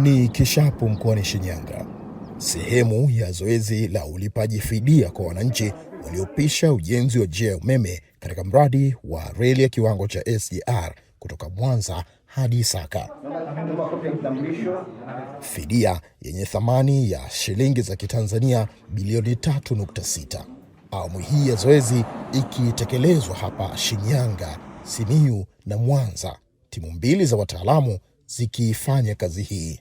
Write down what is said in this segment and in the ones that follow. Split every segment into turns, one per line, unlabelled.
Ni Kishapu mkoani Shinyanga, sehemu ya zoezi la ulipaji fidia kwa wananchi waliopisha ujenzi wa njia ya umeme katika mradi wa reli ya kiwango cha SGR kutoka Mwanza hadi Isaka. Fidia yenye thamani ya shilingi za Kitanzania bilioni 3.6. Awamu hii ya zoezi ikitekelezwa hapa Shinyanga, Simiyu na Mwanza, timu mbili za wataalamu zikifanya kazi hii.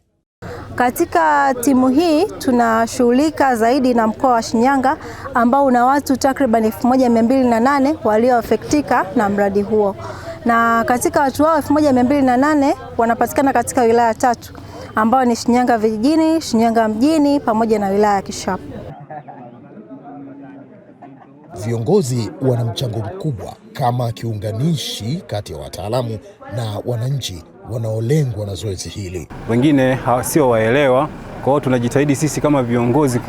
Katika timu hii tunashughulika zaidi na mkoa wa Shinyanga ambao una watu takriban 1208 walioafektika na mradi huo. Na katika watu hao 1208 wanapatikana katika wilaya 3 ambao ni Shinyanga vijijini, Shinyanga mjini pamoja na wilaya ya Kishapu.
Viongozi wana mchango mkubwa kama kiunganishi kati ya wataalamu na wananchi wanaolengwa na zoezi hili.
Wengine sio waelewa, kwa hiyo tunajitahidi sisi kama viongozi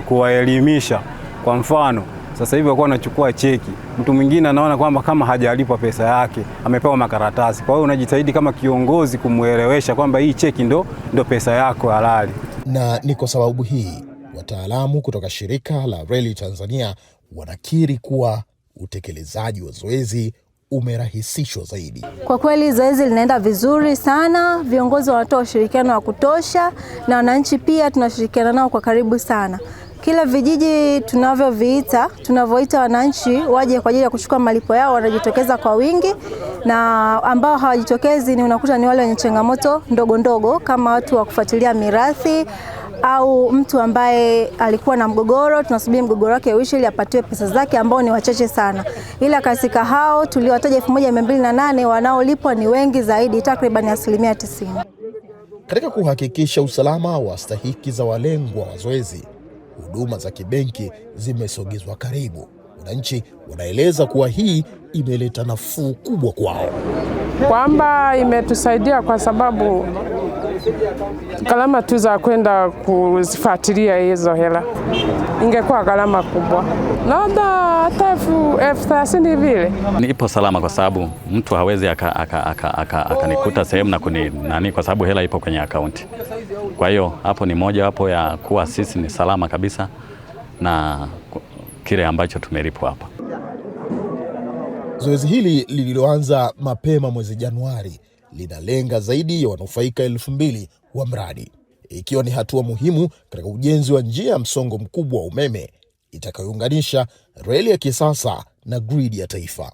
kuwaelimisha. Kwa mfano, sasa hivi wako wanachukua cheki. Mtu mwingine anaona kwamba kama hajalipwa pesa yake, amepewa makaratasi. Kwa hiyo unajitahidi kama kiongozi kumuelewesha kwamba hii cheki ndo pesa yako halali.
Na ni kwa sababu hii wataalamu kutoka shirika la Reli Tanzania wanakiri kuwa utekelezaji wa zoezi umerahisishwa zaidi.
Kwa kweli zoezi linaenda vizuri sana, viongozi wanatoa ushirikiano wa kutosha na wananchi pia tunashirikiana nao kwa karibu sana. Kila vijiji tunavyoita wananchi waje kwa ajili ya kuchukua malipo yao wanajitokeza kwa wingi, na ambao hawajitokezi unakuta ni wale wenye changamoto ndogo ndogo kama watu wa kufuatilia mirathi au mtu ambaye alikuwa na mgogoro, tunasubiri mgogoro wake uishe ili apatiwe pesa zake, ambao ni wachache sana. Ila katika hao tuliowataja 1208 wanaolipwa ni wengi zaidi, takriban 90%.
Katika kuhakikisha usalama wa stahiki za walengwa wa zoezi, huduma za kibenki zimesogezwa karibu. Wananchi wanaeleza kuwa hii imeleta nafuu kubwa kwao,
kwamba imetusaidia kwa sababu gharama tu za kwenda kuzifuatilia hizo hela ingekuwa gharama kubwa, labda hata 30,000 vile.
Nipo salama kwa sababu mtu hawezi akanikuta sehemu na nani, kwa sababu hela ipo kwenye akaunti. Kwa hiyo hapo ni moja wapo ya kuwa sisi ni salama kabisa na kile ambacho tumelipwa hapa.
Zoezi hili lililoanza mapema mwezi Januari linalenga zaidi ya wanufaika 2,000 wa mradi, ikiwa ni hatua muhimu katika ujenzi wa njia ya msongo mkubwa wa umeme itakayounganisha reli ya kisasa na gridi ya taifa.